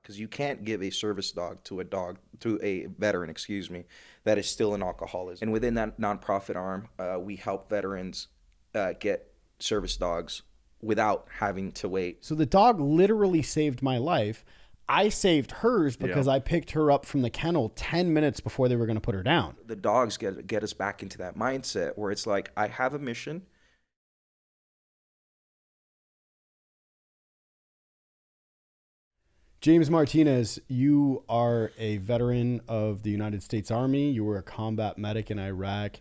because you can't give a service dog to a veteran, that is still in alcoholism. And within that nonprofit arm, we help veterans get service dogs without having to wait. So the dog literally saved my life. I saved hers because Yeah. I picked her up from the kennel 10 minutes before they were going to put her down. The dogs get us back into that mindset where it's like, I have a mission. James Martinez, you are a veteran of the United States Army. You were a combat medic in Iraq.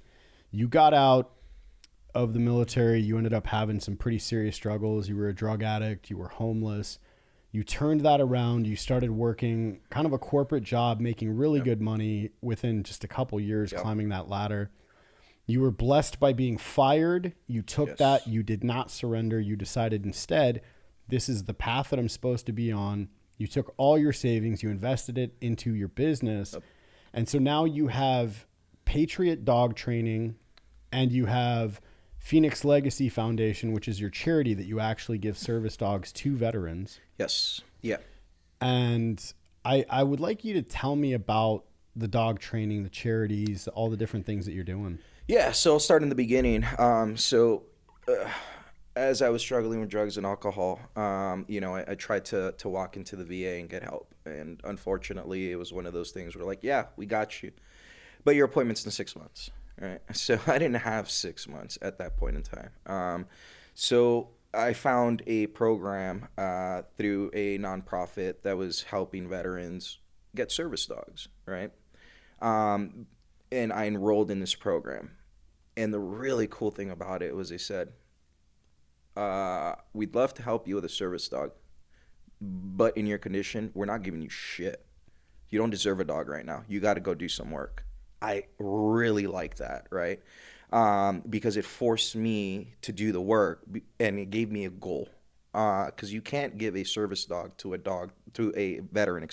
You got out of the military. You ended up having some pretty serious struggles. You were a drug addict. You were homeless. You turned that around. You started working kind of a corporate job, making really good money within just a couple years, climbing that ladder. You were blessed by being fired. You took that. You did not surrender. You decided instead, this is the path that I'm supposed to be on. You took all your savings, you invested it into your business. Yep. And so now you have Patriot Dog Training and you have Phoenix Legacy Foundation, which is your charity that you actually give service dogs to veterans. Yes. Yeah. And I would like you to tell me about the dog training, the charities, all the different things that you're doing. Yeah. So I'll start in the beginning. As I was struggling with drugs and alcohol, I tried to walk into the VA and get help. And unfortunately, it was one of those things where like, yeah, we got you, but your appointment's in 6 months, right? So I didn't have 6 months at that point in time. So I found a program through a nonprofit that was helping veterans get service dogs, right? And I enrolled in this program. And the really cool thing about it was they said, we'd love to help you with a service dog, but in your condition, we're not giving you shit. You don't deserve a dog right now. You got to go do some work. I really like that, right? Because it forced me to do the work and it gave me a goal. Because you can't give a service dog to a veteran,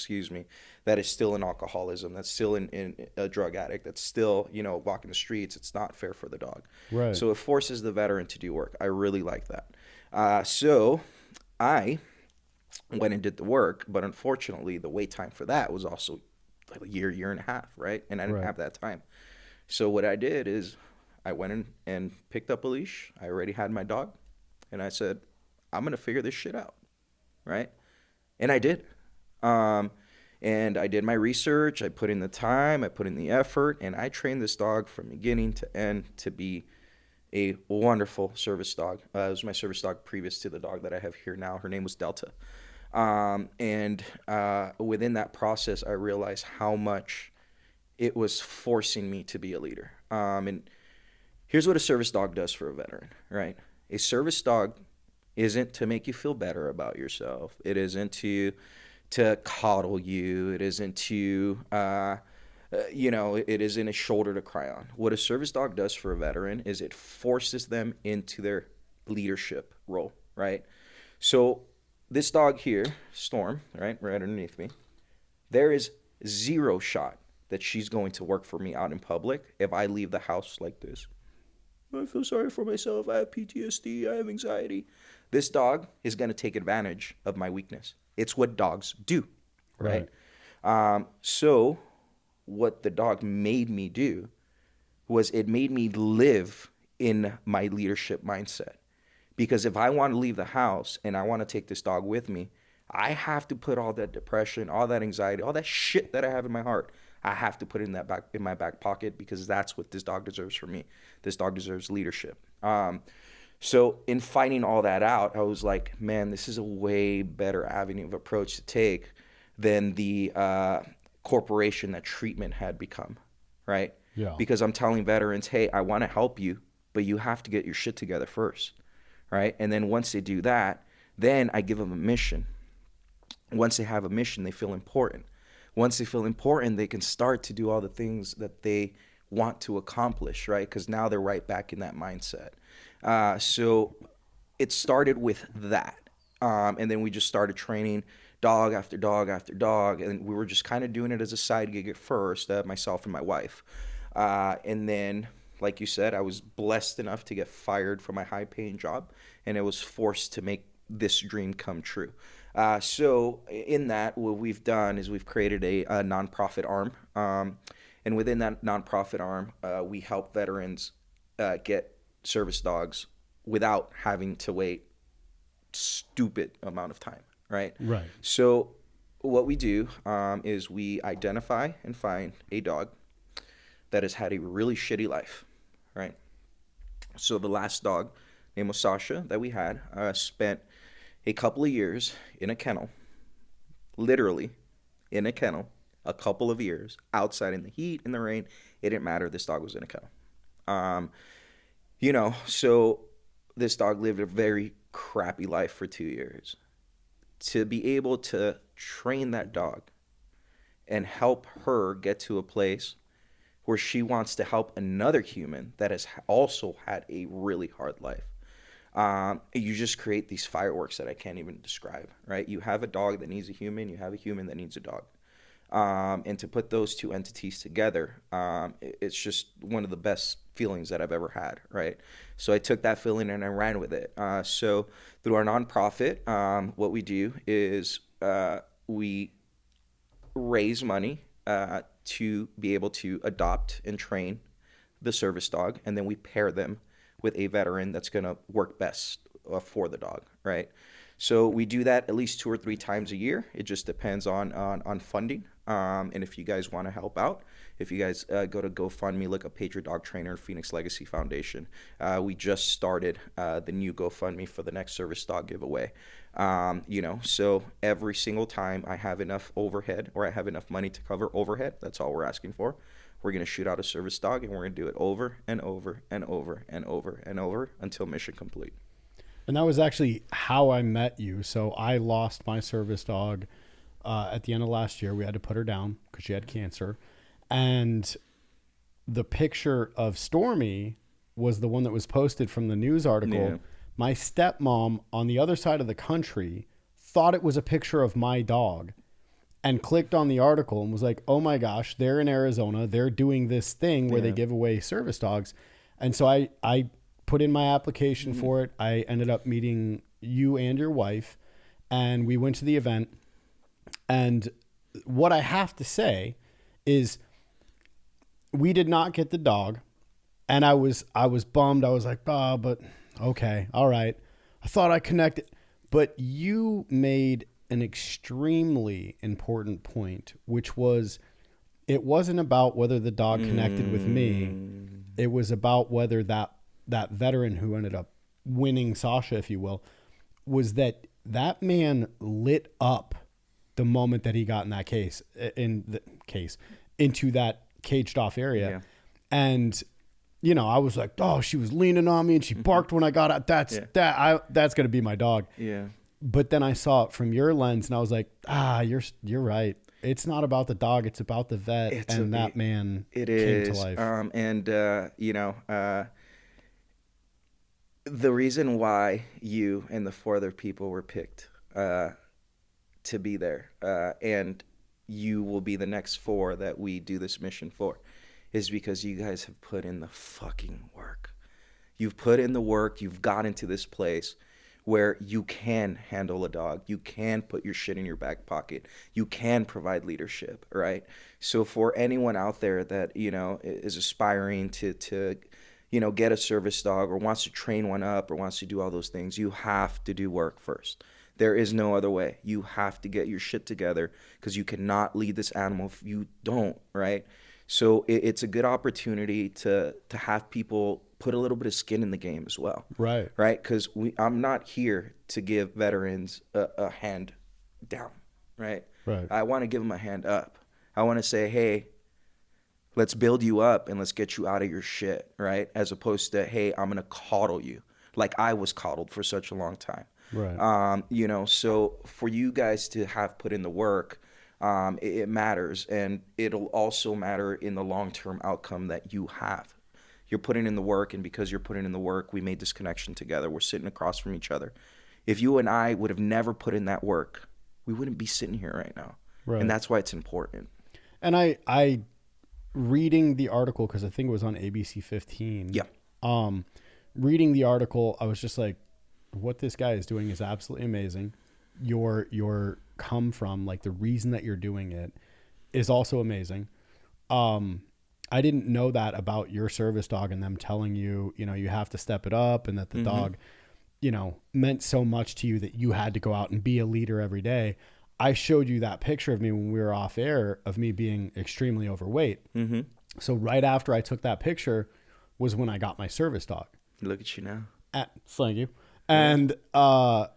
that is still in alcoholism, that's still in a drug addict, that's still, walking the streets. It's not fair for the dog. Right. So it forces the veteran to do work. I really like that. So I went and did the work, but unfortunately the wait time for that was also like a year and a half, right? And I didn't have that time. So what I did is I went in and picked up a leash. I already had my dog. And I said, I'm going to figure this shit out, right? And I did. And I did my research. I put in the time. I put in the effort. And I trained this dog from beginning to end to be a wonderful service dog. It was my service dog previous to the dog that I have here now. Her name was Delta. And within that process, I realized how much it was forcing me to be a leader. And here's what a service dog does for a veteran, right? A service dog isn't to make you feel better about yourself. It isn't to coddle you. It isn't to, it isn't a shoulder to cry on. What a service dog does for a veteran is it forces them into their leadership role, right? So this dog here, Storm, right underneath me, there is zero shot that she's going to work for me out in public if I leave the house like this. I feel sorry for myself. I have PTSD. I have anxiety. This dog is going to take advantage of my weakness. It's what dogs do, right? So what the dog made me do was it made me live in my leadership mindset. Because if I want to leave the house and I want to take this dog with me, I have to put all that depression, all that anxiety, all that shit that I have in my heart, I have to put it in my back pocket, because that's what this dog deserves from me. This dog deserves leadership. So in finding all that out, I was like, man, this is a way better avenue of approach to take than the corporation that treatment had become, right? Yeah. Because I'm telling veterans, hey, I want to help you, but you have to get your shit together first, right? And then once they do that, then I give them a mission. Once they have a mission, they feel important. Once they feel important, they can start to do all the things that they want to accomplish, right? Because now they're right back in that mindset. So it started with that. And then we just started training dog after dog after dog. And we were just kind of doing it as a side gig at first, myself and my wife. And then, like you said, I was blessed enough to get fired from my high-paying job. And I was forced to make this dream come true. So in that, what we've done is we've created a nonprofit arm, and within that nonprofit arm, we help veterans get service dogs without having to wait stupid amount of time, right? Right. So what we do is we identify and find a dog that has had a really shitty life, right? So the last dog, named was Sasha, that we had, spent a couple of years in a kennel, literally in a kennel, a couple of years outside in the heat, in the rain. It didn't matter. This dog was in a kennel. Um, so this dog lived a very crappy life for 2 years. To be able to train that dog and help her get to a place where she wants to help another human that has also had a really hard life. You just create these fireworks that I can't even describe, right? You have a dog that needs a human, you have a human that needs a dog. And to put those two entities together, it's just one of the best feelings that I've ever had, right? So I took that feeling and I ran with it. So through our nonprofit, what we do is we raise money to be able to adopt and train the service dog, and then we pair them with a veteran that's going to work best for the dog, right? So we do that at least 2 or 3 times a year. It just depends on funding. And if you guys want to help out, if you guys go to GoFundMe, look up Patriot Dog Trainer, Phoenix Legacy Foundation. We just started the new GoFundMe for the next service dog giveaway. So every single time I have enough overhead or I have enough money to cover overhead, that's all we're asking for. We're going to shoot out a service dog and we're going to do it over and over and over and over and over until mission complete. And that was actually how I met you. So I lost my service dog at the end of last year. We had to put her down because she had cancer. And the picture of Stormy was the one that was posted from the news article. Yeah. My stepmom on the other side of the country thought it was a picture of my dog and clicked on the article and was like, oh my gosh, they're in Arizona. They're doing this thing where they give away service dogs. And so I put in my application for it. I ended up meeting you and your wife, and we went to the event. And what I have to say is we did not get the dog. And I was bummed. I was like, oh, but okay, all right. I thought I connected. But you made an extremely important point, which was it wasn't about whether the dog connected with me. It was about whether that veteran who ended up winning Sasha, if you will, was that man lit up the moment that he got in that into that caged off area. Yeah. And, I was like, oh, she was leaning on me and she barked when I got out. That's going to be my dog. Yeah. But then I saw it from your lens and I was like, you're right. It's not about the dog. It's about the vet that man it came is. to life. The reason why you and the 4 other people were picked to be there, and you will be the next 4 that we do this mission for, is because you guys have put in the fucking work. You've put in the work. You've gotten to this place where you can handle a dog. You can put your shit in your back pocket. You can provide leadership, right? So for anyone out there that, is aspiring to get a service dog or wants to train one up or wants to do all those things, you have to do work first. There is no other way. You have to get your shit together because you cannot lead this animal if you don't, right? So it's a good opportunity to have people put a little bit of skin in the game as well. Right. Right? Because I'm not here to give veterans a hand down, right? Right. I want to give them a hand up. I want to say, hey, let's build you up and let's get you out of your shit, right? As opposed to, hey, I'm going to coddle you like I was coddled for such a long time. Right. So for you guys to have put in the work, it matters. And it'll also matter in the long-term outcome that you have. You're putting in the work, and because you're putting in the work, we made this connection together. We're sitting across from each other. If you and I would have never put in that work, we wouldn't be sitting here right now. Right. And that's why it's important. And I reading the article, because I think it was on ABC 15. Yeah. Reading the article, I was just like, what this guy is doing is absolutely amazing. your come from, like the reason that you're doing it, is also amazing. I didn't know that about your service dog and them telling you, you know, you have to step it up, and that the dog, you know, meant so much to you that you had to go out and be a leader every day. I showed you that picture of me when we were off air of me being extremely overweight. So right after I took that picture was when I got my service dog. Look at you now. Thank you. And I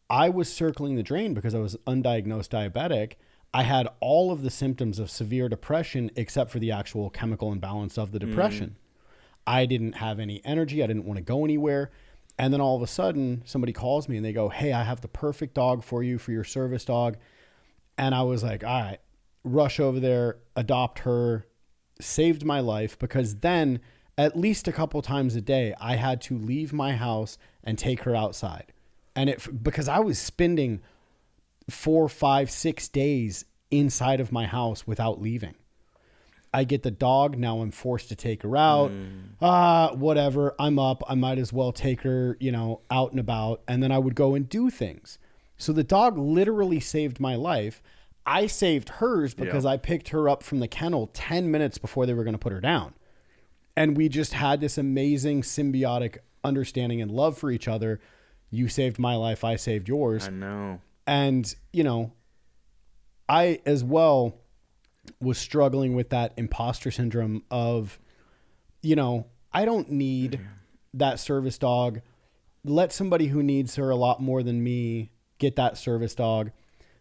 was circling the drain because I was undiagnosed diabetic. I had all of the symptoms of severe depression except for the actual chemical imbalance of the depression. I didn't have any energy. I didn't want to go anywhere. And then all of a sudden, somebody calls me and they go, "Hey, I have the perfect dog for you, for your service dog." And I was like, all right, rush over there, adopt her. Saved my life, because then at least a couple times a day, I had to leave my house and take her outside. And because I was spending 4, 5, 6 days inside of my house without leaving. I get the dog. Now I'm forced to take her out. Whatever. I'm up. I might as well take her, you know, out and about. And then I would go and do things. So the dog literally saved my life. I saved hers because I picked her up from the kennel 10 minutes before they were going to put her down. And we just had this amazing symbiotic understanding and love for each other. You saved my life. I saved yours. I know. And, you know, I as well was struggling with that imposter syndrome of, you know, I don't need that service dog. Let somebody who needs her a lot more than me get that service dog.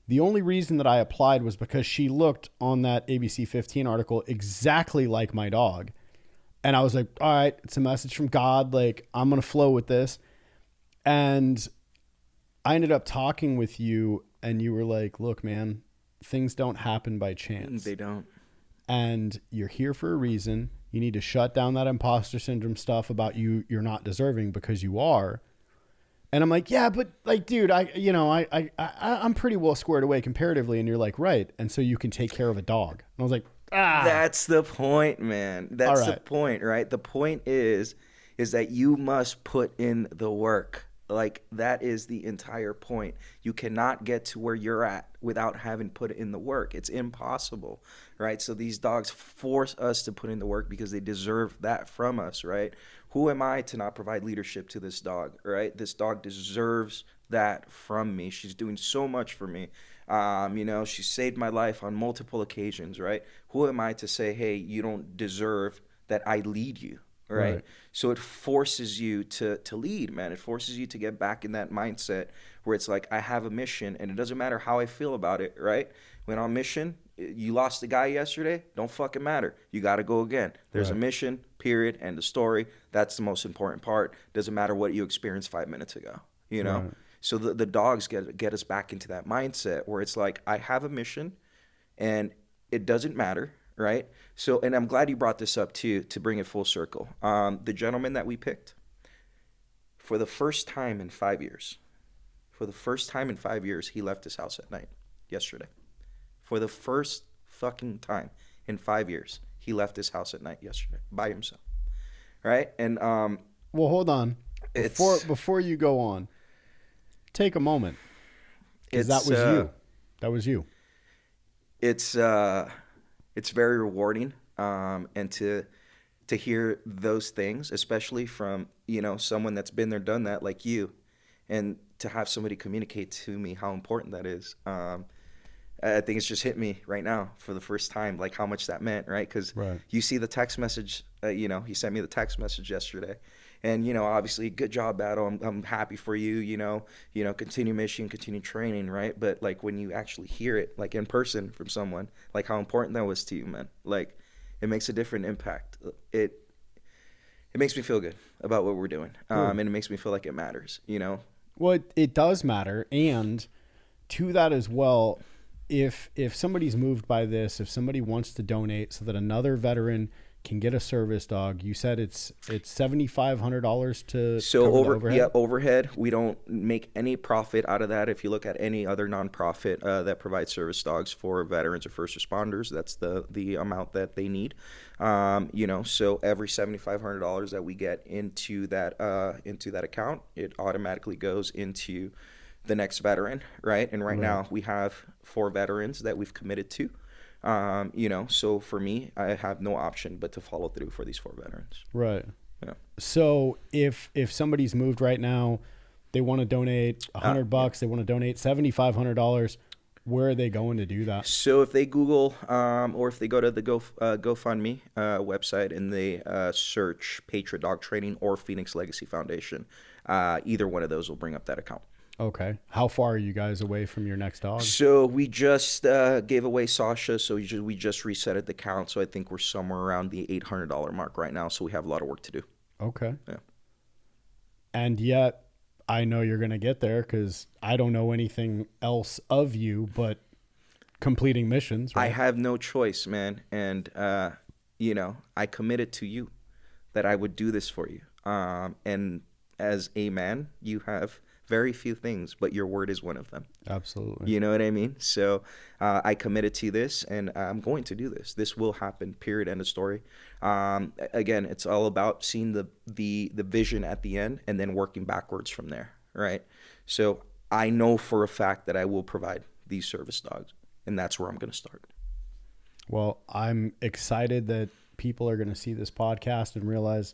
The only reason that I applied was because she looked on that ABC 15 article exactly like my dog. And I was like, all right, it's a message from God. Like, I'm going to flow with this. And I ended up talking with you, and you were like, look, man, things don't happen by chance. They don't. And you're here for a reason. You need to shut down that imposter syndrome stuff about you're not deserving, because you are. And I'm like, yeah, but like, dude, I'm pretty well squared away comparatively. And you're like, right. And so you can take care of a dog. And I was like, That's the point, man. That's the point, right? The point is that you must put in the work. Like, that is the entire point. You cannot get to where you're at without having put in the work. It's impossible, right? So these dogs force us to put in the work because they deserve that from us, right? Who am I to not provide leadership to this dog, right? This dog deserves that from me. She's doing so much for me. You know, she saved my life on multiple occasions, right? Who am I to say, hey, you don't deserve that I lead you, right? So it forces you to lead, man. It forces you to get back in that mindset where it's like, I have a mission, and it doesn't matter how I feel about it, right? When on mission, you lost a guy yesterday, don't fucking matter. You got to go again. There's a mission, period, end of story. That's the most important part. Doesn't matter what you experienced 5 minutes ago, you know? Right. So the dogs get us back into that mindset where it's like, I have a mission, and it doesn't matter, right? So, and I'm glad you brought this up too, to bring it full circle. The gentleman that we picked, for the first time in 5 years, he left his house at night yesterday. For the first fucking time in 5 years, he left his house at night yesterday by himself, right? And well, hold on. Before you go on, take a moment, because that was you. That was you. It's very rewarding, and to hear those things, especially from, you know, someone that's been there, done that, like you, and to have somebody communicate to me how important that is. I think it's just hit me right now for the first time, like how much that meant, right? Because you see the text message, you know, he sent me the text message yesterday. And, you know, obviously, good job, Battle. I'm happy for you, you know, continue mission, continue training, right? But, like, when you actually hear it, like, in person from someone, like, how important that was to you, man. Like, it makes a different impact. It makes me feel good about what we're doing. And it makes me feel like it matters, you know? Well, it does matter. And to that as well, if somebody's moved by this, if somebody wants to donate so that another veteran can get a service dog, you said it's $7,500 to cover the overhead? Overhead. We don't make any profit out of that. If you look at any other nonprofit that provides service dogs for veterans or first responders, that's the amount that they need. You know, so every $7,500 that we get into that account, it automatically goes into the next veteran, right? And right Right. now we have 4 veterans that we've committed to. So for me, I have no option but to follow through for these 4 veterans. Right. Yeah. So if somebody's moved right now, they want to donate Yeah. $100, they want to donate $7,500. Where are they going to do that? So if they Google or if they go to the GoFundMe website and they search Patriot Dog Training or Phoenix Legacy Foundation, either one of those will bring up that account. Okay. How far are you guys away from your next dog? So we just gave away Sasha, so we just resetted the count. So I think we're somewhere around the $800 mark right now. So we have a lot of work to do. Okay. Yeah. And yet, I know you're going to get there because I don't know anything else of you but completing missions. I Right? have no choice, man. And, I committed to you that I would do this for you. And as a man, you have very few things, but your word is one of them. Absolutely. You know what I mean? So I committed to this, and I'm going to do this. This will happen. Period. End of story. Again, it's all about seeing the vision at the end and then working backwards from there. Right. So I know for a fact that I will provide these service dogs, and that's where I'm going to start. Well, I'm excited that people are going to see this podcast and realize,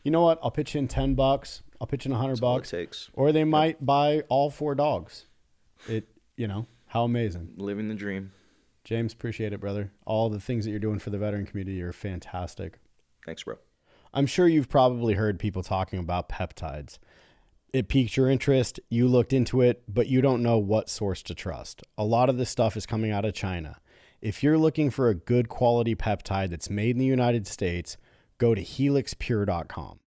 you know what? I'll pitch in $10. I'll pitch in $100, That's all it takes. or they might buy all 4 dogs. How amazing. Living the dream. James, appreciate it, brother. All the things that you're doing for the veteran community are fantastic. Thanks, bro. I'm sure you've probably heard people talking about peptides. It piqued your interest. You looked into it, but you don't know what source to trust. A lot of this stuff is coming out of China. If you're looking for a good quality peptide that's made in the United States, go to helixpure.com.